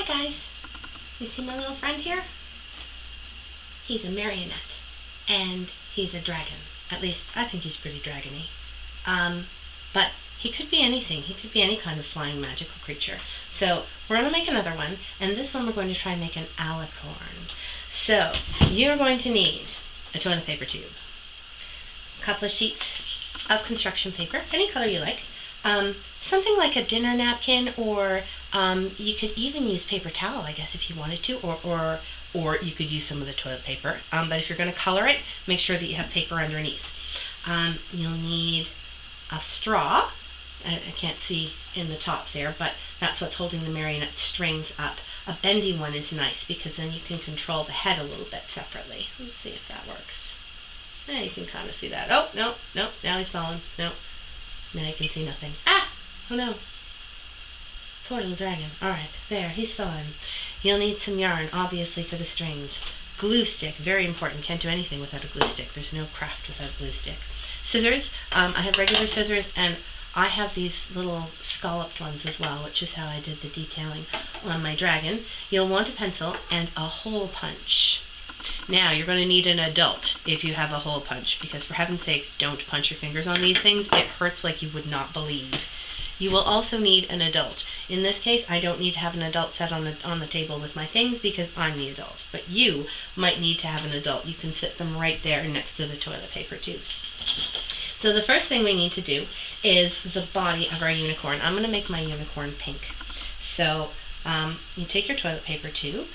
Hi guys, you see my little friend here? He's a marionette, and he's a dragon. At least I think he's pretty dragony. But he could be anything. He could be any kind of flying magical creature. So we're going to make another one, and this one we're going to try and make an alicorn. So you're going to need a toilet paper tube, a couple of sheets of construction paper, any color you like, something like a dinner napkin, or you could even use paper towel, I guess, if you wanted to, or you could use some of the toilet paper. But if you're going to color it, make sure that you have paper underneath. You'll need a straw. I can't see in the top there, but that's what's holding the marionette strings up. A bendy one is nice because then you can control the head a little bit separately. Let's see if that works. Yeah, you can kind of see that. Oh, no, now he's falling. No, now you can see nothing. Ah! Oh no. Poor little dragon. Alright, there, he's fine. You'll need some yarn, obviously, for the strings. Glue stick, very important. Can't do anything without a glue stick. There's no craft without a glue stick. Scissors, I have regular scissors, and I have these little scalloped ones as well, which is how I did the detailing on my dragon. You'll want a pencil and a hole punch. Now, you're going to need an adult if you have a hole punch, because for heaven's sakes, don't punch your fingers on these things. It hurts like you would not believe. You will also need an adult. In this case, I don't need to have an adult set on the table with my things because I'm the adult. But you might need to have an adult. You can sit them right there next to the toilet paper tube. So the first thing we need to do is the body of our unicorn. I'm going to make my unicorn pink. So you take your toilet paper tube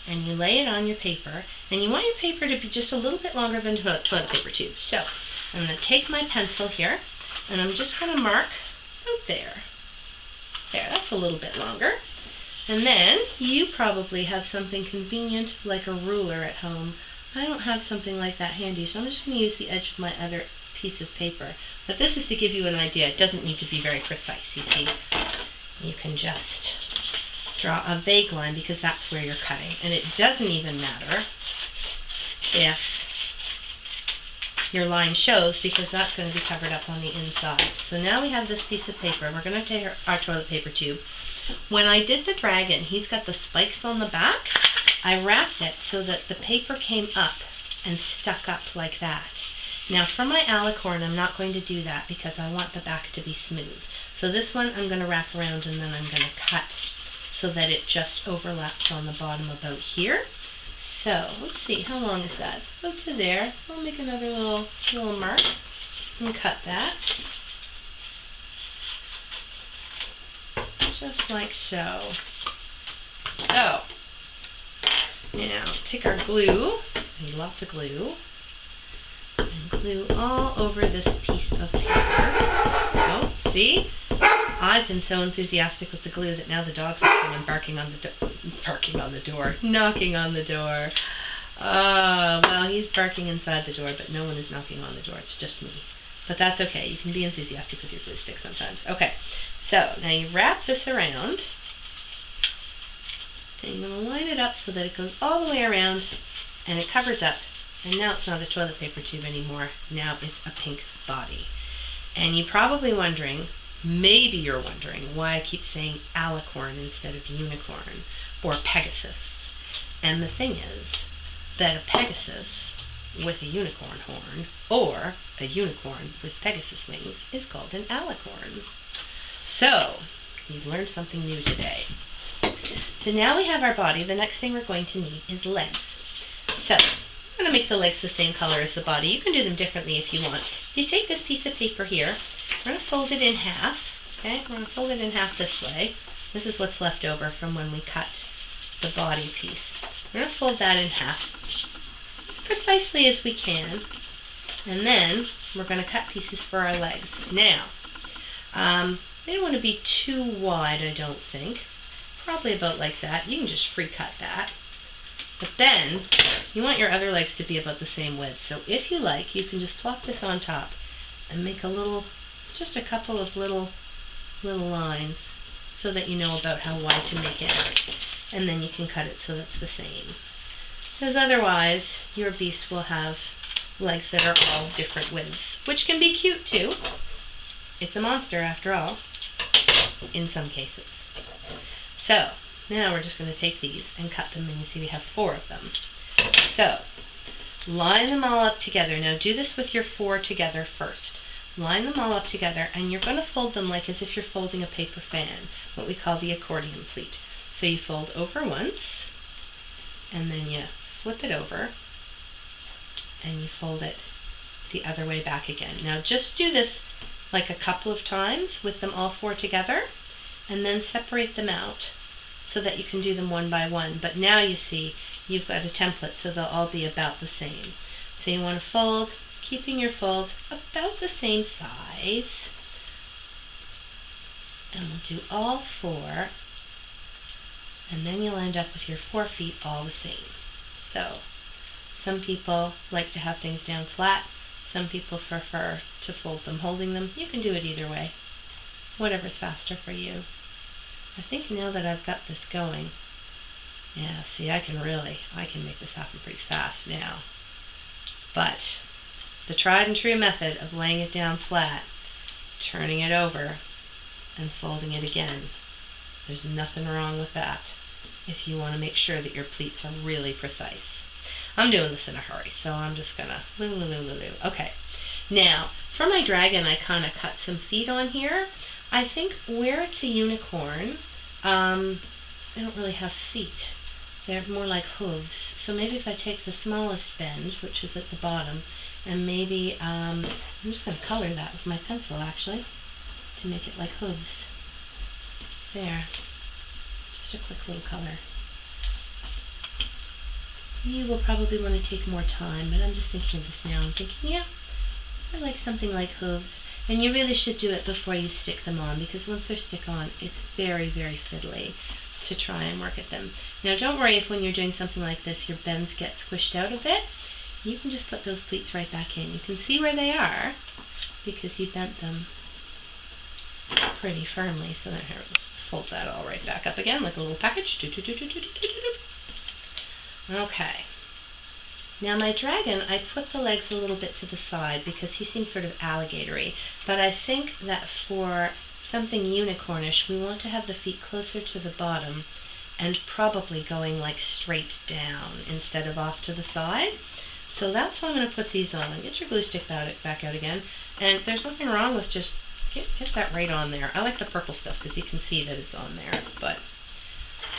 and you lay it on your paper, and you want your paper to be just a little bit longer than toilet paper tube. So I'm going to take my pencil here, and I'm just going to mark out there. There, that's a little bit longer. And then you probably have something convenient like a ruler at home. I don't have something like that handy, so I'm just going to use the edge of my other piece of paper. But this is to give you an idea. It doesn't need to be very precise, you see. You can just draw a vague line because that's where you're cutting. And it doesn't even matter if your line shows, because that's going to be covered up on the inside. So now we have this piece of paper. We're going to take our toilet paper tube. When I did the dragon, he's got the spikes on the back. I wrapped it so that the paper came up and stuck up like that. Now for my alicorn, I'm not going to do that because I want the back to be smooth. So this one I'm going to wrap around, and then I'm going to cut so that it just overlaps on the bottom about here. So let's see, how long is that? Go to there. I'll make another little mark and cut that. Just like so. So now take our glue, lots of glue, and glue all over this piece of paper. Oh, see? I've been so enthusiastic with the glue that now the dogs are coming knocking on the door. Well, he's barking inside the door, but no one is knocking on the door. It's just me. But that's okay. You can be enthusiastic with your glue stick sometimes. Okay, so now you wrap this around, and you're going to line it up so that it goes all the way around, and it covers up. And now it's not a toilet paper tube anymore. Now it's a pink body. And you're probably wondering, maybe you're wondering, why I keep saying alicorn instead of unicorn or Pegasus. And the thing is that a Pegasus with a unicorn horn, or a unicorn with Pegasus wings, is called an alicorn. So, you've learned something new today. So now we have our body. The next thing we're going to need is legs. So, I'm going to make the legs the same color as the body. You can do them differently if you want. You take this piece of paper here, we're going to fold it in half. Okay, we're going to fold it in half this way. This is what's left over from when we cut the body piece. We're going to fold that in half as precisely as we can. And then we're going to cut pieces for our legs. Now, they don't want to be too wide, I don't think. Probably about like that. You can just free cut that. But then, you want your other legs to be about the same width. So if you like, you can just plop this on top and make just a couple of little lines so that you know about how wide to make it. And then you can cut it so that's the same. Because otherwise, your beast will have legs that are all different widths, which can be cute too. It's a monster after all, in some cases. So, Now we're just going to take these and cut them, and you see we have 4 of them. So, line them all up together. Now do this with your 4 together first. Line them all up together, and you're going to fold them like as if you're folding a paper fan, what we call the accordion pleat. So you fold over once, and then you flip it over, and you fold it the other way back again. Now just do this like a couple of times with them all 4 together, and then separate them out so that you can do them one by one. But now you see you've got a template, so they'll all be about the same. So you want to fold, keeping your folds about the same size. And we'll do all 4, and then you'll end up with your 4 feet all the same. So some people like to have things down flat. Some people prefer to fold them holding them. You can do it either way, whatever's faster for you. I think now that I've got this going, yeah, see, I can make this happen pretty fast now. But the tried and true method of laying it down flat, turning it over, and folding it again, there's nothing wrong with that if you want to make sure that your pleats are really precise. I'm doing this in a hurry, so I'm just gonna Okay, now for my dragon, I kind of cut some feet on here. I think where it's a unicorn, I don't really have feet. They're more like hooves. So maybe if I take the smallest bend, which is at the bottom, and maybe I'm just going to color that with my pencil actually to make it like hooves. There. Just a quick little color. You will probably want to take more time, but I'm just thinking of this now. I'm thinking, yeah, I like something like hooves. And you really should do it before you stick them on, because once they're stick on, it's very, very fiddly to try and work at them. Now don't worry if when you're doing something like this your bends get squished out a bit. You can just put those pleats right back in. You can see where they are because you bent them pretty firmly. So then here, let's fold that all right back up again like a little package. Okay. Now my dragon, I put the legs a little bit to the side because he seems sort of alligatory, but I think that for something unicornish, we want to have the feet closer to the bottom and probably going like straight down instead of off to the side. So that's why I'm going to put these on. Get your glue stick back out again, and there's nothing wrong with just get that right on there. I like the purple stuff because you can see that it's on there. But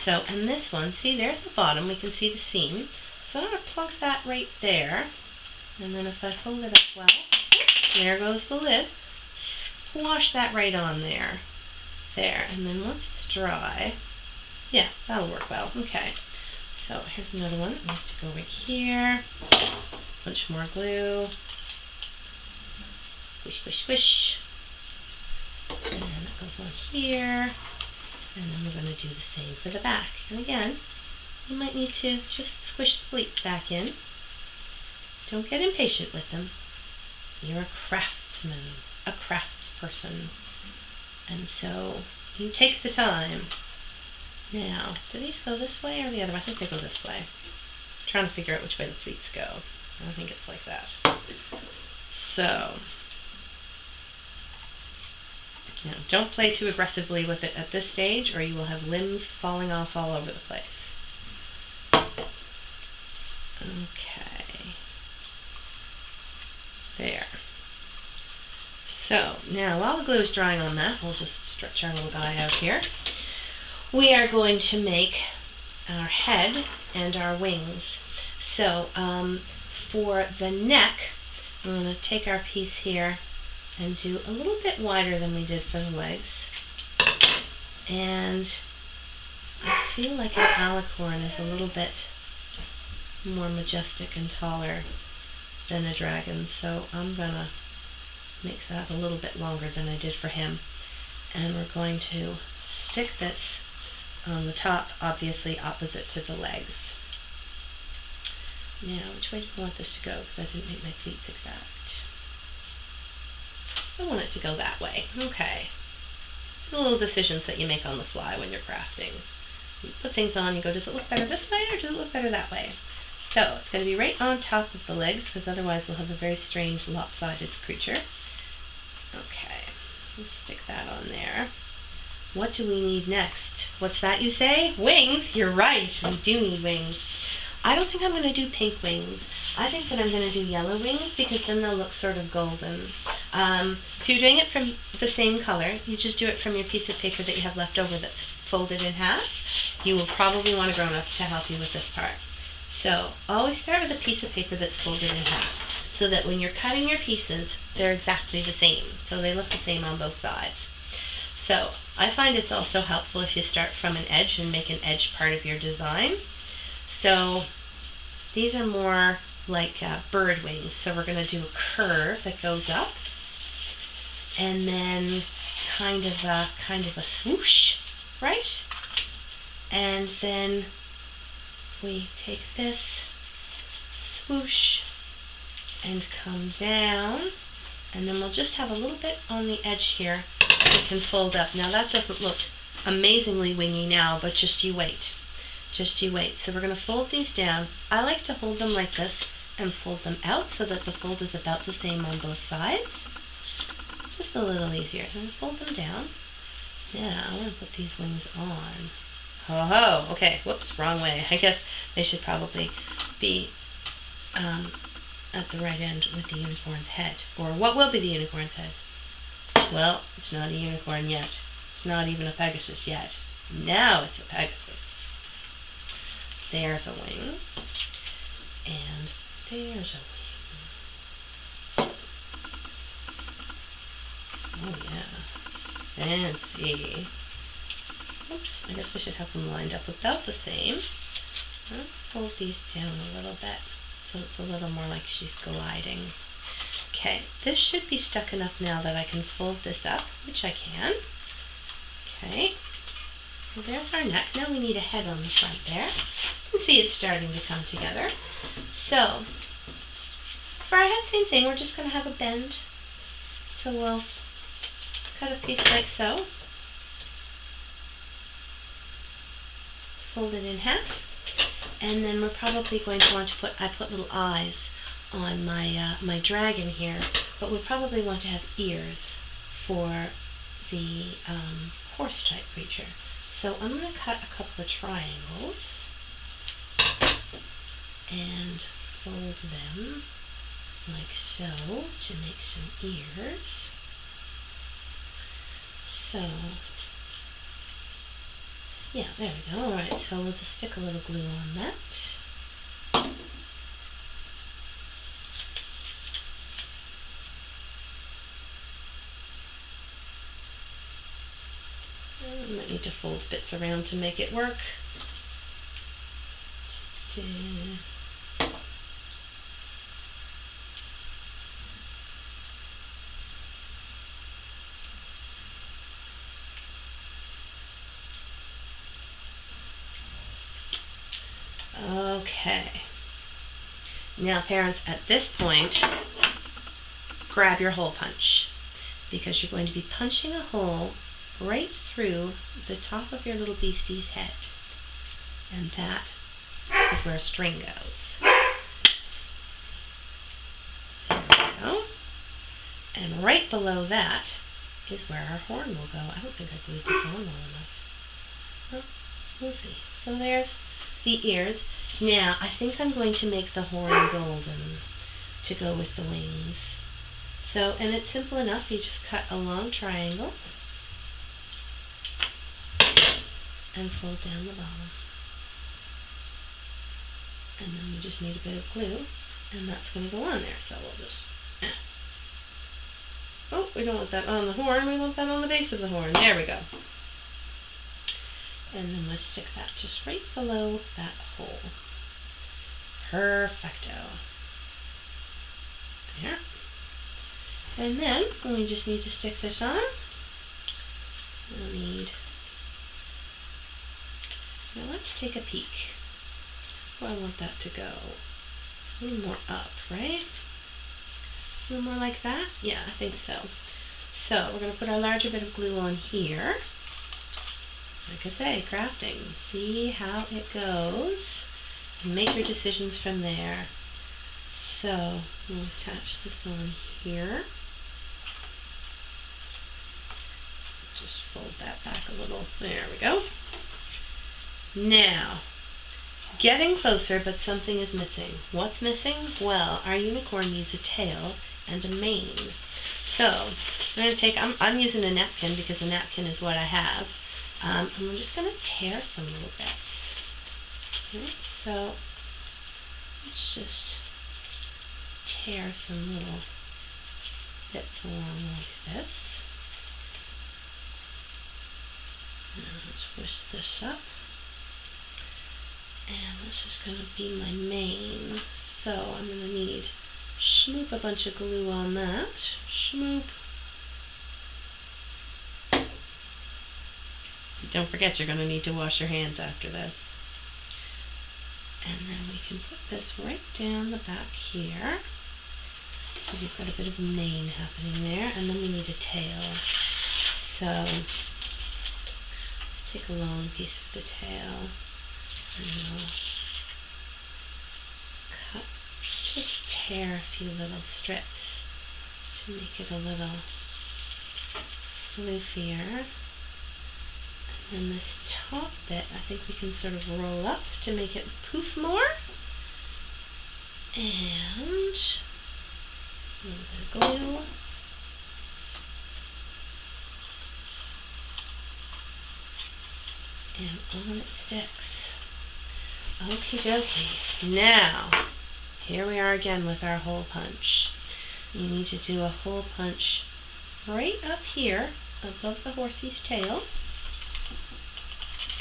so, and this one, see, there's the bottom. We can see the seam. So I'm going to plunk that right there, and then if I fold it up well, there goes the lid. Squash that right on there. There, and then once it's dry, yeah, that'll work well. Okay, so here's another one that needs to go right here. Bunch more glue. Squish, squish, squish. And that goes on here. And then we're going to do the same for the back. And again, you might need to just squish the pleats back in. Don't get impatient with them. You're a craftsman, a craftsperson. And so you take the time. Now, do these go this way or the other way? I think they go this way. I'm trying to figure out which way the pleats go. I think it's like that. So, now don't play too aggressively with it at this stage or you will have limbs falling off all over the place. Okay. There. So, now while the glue is drying on that, we'll just stretch our little guy out here. We are going to make our head and our wings. So, for the neck, I'm going to take our piece here and do a little bit wider than we did for the legs. And I feel like an alicorn is a little bit more majestic and taller than a dragon, so I'm going to make that a little bit longer than I did for him. And we're going to stick this on the top, obviously opposite to the legs. Now, which way do I want this to go? Because I didn't make my pleats exact. I want it to go that way. Okay. The little decisions that you make on the fly when you're crafting. You put things on, you go, does it look better this way or does it look better that way? So, it's going to be right on top of the legs because otherwise we'll have a very strange lopsided creature. Okay. Let's stick that on there. What do we need next? What's that you say? Wings? You're right, we do need wings. I don't think I'm going to do pink wings. I think that I'm going to do yellow wings because then they'll look sort of golden. If you're doing it from the same color, you just do it from your piece of paper that you have left over that's folded in half. You will probably want a grown-up to help you with this part. So always start with a piece of paper that's folded in half so that when you're cutting your pieces, they're exactly the same. So they look the same on both sides. So I find it's also helpful if you start from an edge and make an edge part of your design. So these are more like bird wings. So we're going to do a curve that goes up, and then kind of a swoosh, right? And then we take this swoosh and come down, and then we'll just have a little bit on the edge here that can fold up. Now that doesn't look amazingly wingy now, but just you wait. Just you wait. So we're going to fold these down. I like to hold them like this and fold them out so that the fold is about the same on both sides. Just a little easier. So I'm going to fold them down. Now I want to put these wings on. Ho ho! Okay, whoops, wrong way. I guess they should probably be at the right end with the unicorn's head. Or what will be the unicorn's head? Well, it's not a unicorn yet. It's not even a Pegasus yet. Now it's a Pegasus. There's a wing, and there's a wing. Oh yeah, fancy. Oops, I guess we should have them lined up about the same. I'll fold these down a little bit so it's a little more like she's gliding. Okay, this should be stuck enough now that I can fold this up, which I can. Okay. So there's our neck. Now we need a head on the front there. You can see it's starting to come together. So, for our head, same thing. We're just going to have a bend. So we'll cut a piece like so. Fold it in half. And then we're probably going to want to put, I put little eyes on my, my dragon here, but we'll probably want to have ears for the horse-type creature. So I'm going to cut a couple of triangles and fold them like so to make some ears. So, yeah, there we go. Alright, so we'll just stick a little glue on that. I might need to fold bits around to make it work. Okay. Now parents, at this point, grab your hole punch, because you're going to be punching a hole right through the top of your little beastie's head. And that is where a string goes. There we go. And right below that is where our horn will go. I don't think I glued the horn well enough. Well, we'll see. So there's the ears. Now, I think I'm going to make the horn golden to go with the wings. So, and it's simple enough. You just cut a long triangle and fold down the bottom. And then we just need a bit of glue, and that's going to go on there. So we'll just... Oh, we don't want that on the horn. We want that on the base of the horn. There we go. And then we'll stick that just right below that hole. Perfecto. There. And then we just need to stick this on. We'll need... Now let's take a peek. Where I want that to go. A little more up, right? A little more like that? Yeah, I think so. So we're going to put our larger bit of glue on here. Like I say, crafting. See how it goes. And make your decisions from there. So we'll attach this on here. Just fold that back a little. There we go. Now, getting closer, but something is missing. What's missing? Well, our unicorn needs a tail and a mane. So, I'm going to take, I'm using a napkin because a napkin is what I have. And we're just going to tear some little bits. Okay, so, let's just tear some little bits along like this. And let's twist this up. And this is going to be my mane. So I'm going to need schmoop a bunch of glue on that. Schmoop. Don't forget you're going to need to wash your hands after this. And then we can put this right down the back here. So we've got a bit of mane happening there. And then we need a tail. So let's take a long piece of the tail. And we'll cut, just tear a few little strips to make it a little floofier. And then this top bit, I think we can sort of roll up to make it poof more. And a little bit of glue. And on it sticks. Okie dokie. Now, here we are again with our hole punch. You need to do a hole punch right up here above the horsey's tail.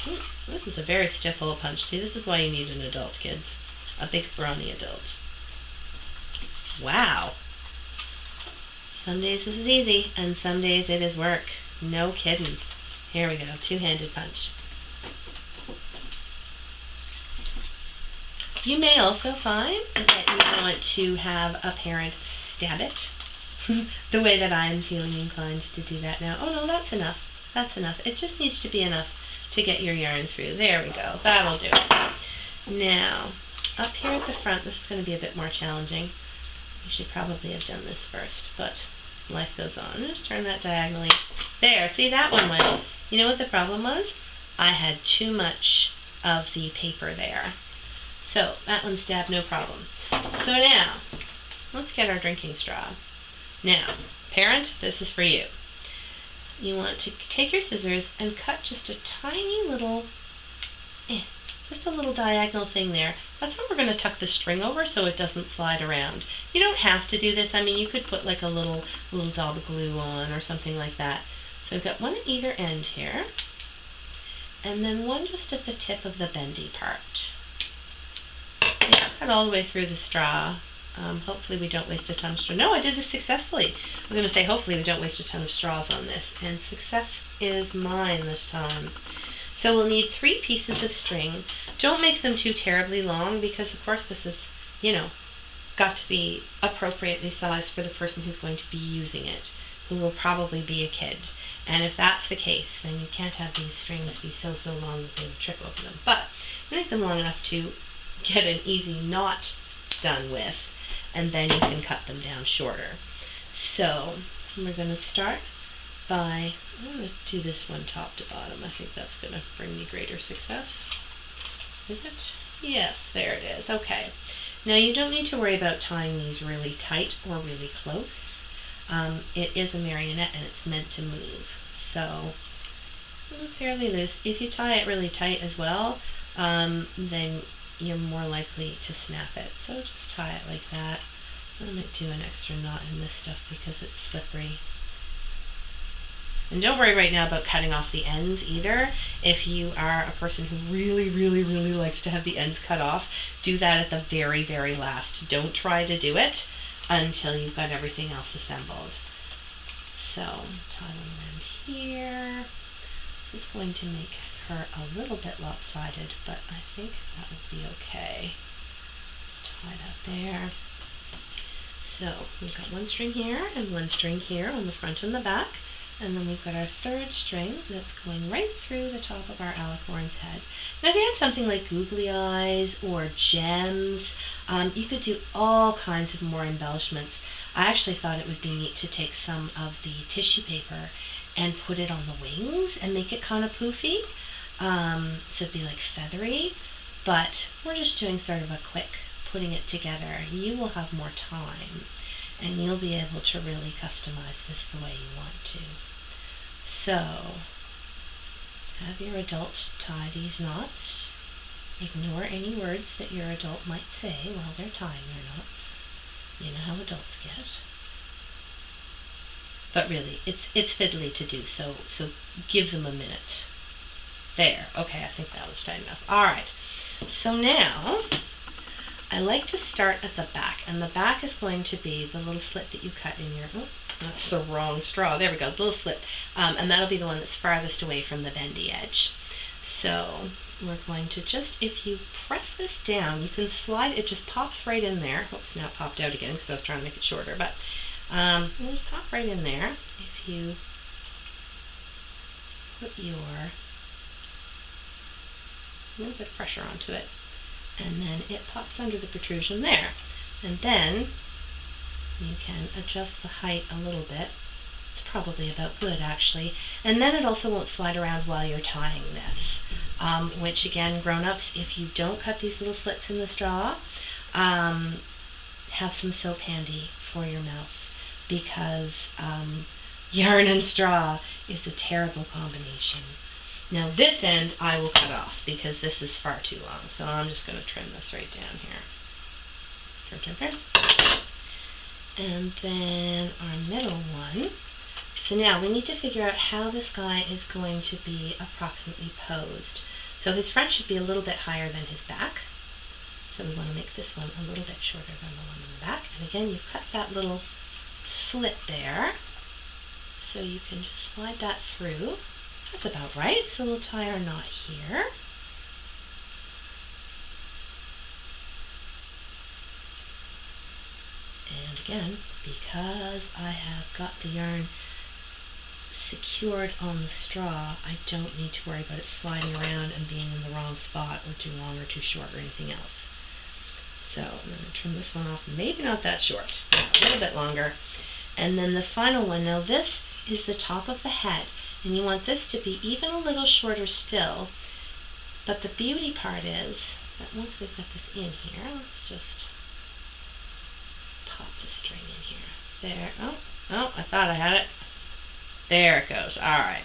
Ooh, this is a very stiff hole punch. See, this is why you need an adult, kids. A big brawny adult. Wow. Some days this is easy, and some days it is work. No kidding. Here we go, two-handed punch. You may also find that you want to have a parent stab it the way that I'm feeling inclined to do that now. Oh no, that's enough. That's enough. It just needs to be enough to get your yarn through. There we go. That'll do it. Now, up here at the front, this is going to be a bit more challenging. You should probably have done this first, but life goes on. Just turn that diagonally. There, see, that one went. You know what the problem was? I had too much of the paper there. So, that one stabbed no problem. So now, let's get our drinking straw. Now, parent, this is for you. You want to take your scissors and cut just a tiny little, just a little diagonal thing there. That's what we're going to tuck the string over so it doesn't slide around. You don't have to do this. I mean, you could put like a little dab of glue on or something like that. So I've got one at either end here, and then one just at the tip of the bendy part. Cut all the way through the straw. Hopefully we don't waste a ton of straw. No, I did this successfully. I'm going to say hopefully we don't waste a ton of straws on this. And success is mine this time. So we'll need 3 pieces of string. Don't make them too terribly long because of course this is, you know, got to be appropriately sized for the person who's going to be using it, who will probably be a kid. And if that's the case, then you can't have these strings be so long that they would trip over them. But make them long enough to get an easy knot done with, and then you can cut them down shorter. So we're going to start by, I'm going to do this one top to bottom. I think that's going to bring me greater success. Is it? Yes, there it is. Okay. Now you don't need to worry about tying these really tight or really close. It is a marionette and it's meant to move. So fairly loose. If you tie it really tight as well, then you're more likely to snap it. So just tie it like that. I might do an extra knot in this stuff because it's slippery. And don't worry right now about cutting off the ends either. If you are a person who really likes to have the ends cut off, do that at the very last. Don't try to do it until you've got everything else assembled. So, tie one around here. This is going to make her a little bit lopsided, but I think that would be okay. Tie that there. So we've got one string here and one string here on the front and the back, and then we've got our third string that's going right through the top of our alicorn's head. Now if you had something like googly eyes or gems, you could do all kinds of more embellishments. I actually thought it would be neat to take some of the tissue paper and put it on the wings and make it kind of poofy. So it'd be like feathery, but we're just doing sort of a quick putting it together. You will have more time, and you'll be able to really customize this the way you want to. So, have your adults tie these knots. Ignore any words that your adult might say while they're tying their knots. You know how adults get. But really, it's fiddly to do, so give them a minute. There. Okay, I think that was tight enough. Alright, so now I like to start at the back, and the back is going to be the little slit that you cut in your, oh, that's the wrong straw, there we go, the little slit, and that'll be the one that's farthest away from the bendy edge. So we're going to just, if you press this down, you can slide, it just pops right in there. Oops, now it popped out again because I was trying to make it shorter, but it'll just pop right in there if you put your a little bit of pressure onto it, and then it pops under the protrusion there. And then you can adjust the height a little bit. It's probably about good, actually. And then it also won't slide around while you're tying this. Which, again, grown-ups, if you don't cut these little slits in the straw, have some soap handy for your mouth, because yarn and straw is a terrible combination. Now this end I will cut off because this is far too long, so I'm just going to trim this right down here. Trim, trim, trim. And then our middle one. So now we need to figure out how this guy is going to be approximately posed. So his front should be a little bit higher than his back. So we want to make this one a little bit shorter than the one in the back. And again, you've cut that little slit there. So you can just slide that through. That's about right. So we'll tie our knot here. And again, because I have got the yarn secured on the straw, I don't need to worry about it sliding around and being in the wrong spot or too long or too short or anything else. So I'm going to trim this one off, maybe not that short, a little bit longer. And then the final one, now this is the top of the head, and you want this to be even a little shorter still, but the beauty part is that once we've got this in here, let's just pop the string in here. There, oh, I thought I had it. There it goes, alright.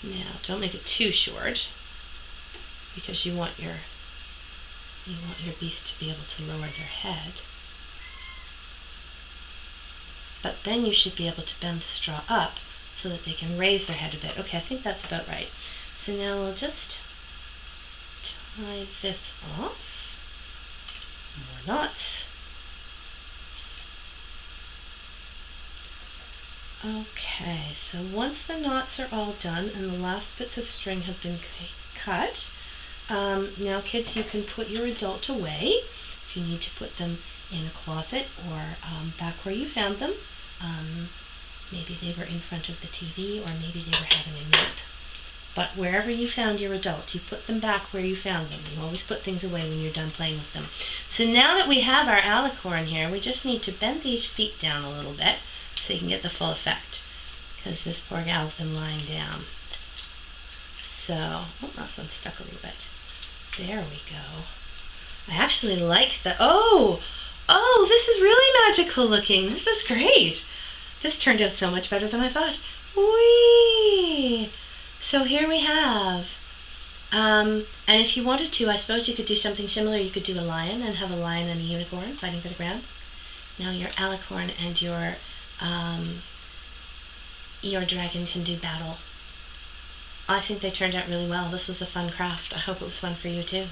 Now, don't make it too short, because you want your beast to be able to lower their head. But then you should be able to bend the straw up so that they can raise their head a bit. Okay, I think that's about right. So now we'll just tie this off. More knots. Okay, so once the knots are all done and the last bits of string have been cut, now kids, you can put your adult away if you need to put them in a closet or back where you found them. Maybe they were in front of the TV, or maybe they were having a nap. But wherever you found your adult, you put them back where you found them. You always put things away when you're done playing with them. So now that we have our alicorn here, we just need to bend these feet down a little bit so you can get the full effect, because this poor gal's been lying down. So, oh, that one's stuck a little bit. There we go. I actually like the, oh, this is really magical looking. This is great. This turned out so much better than I thought. Whee! So here we have, and if you wanted to, I suppose you could do something similar. You could do a lion and have a lion and a unicorn fighting for the ground. Now your alicorn and your dragon can do battle. I think they turned out really well. This was a fun craft. I hope it was fun for you too.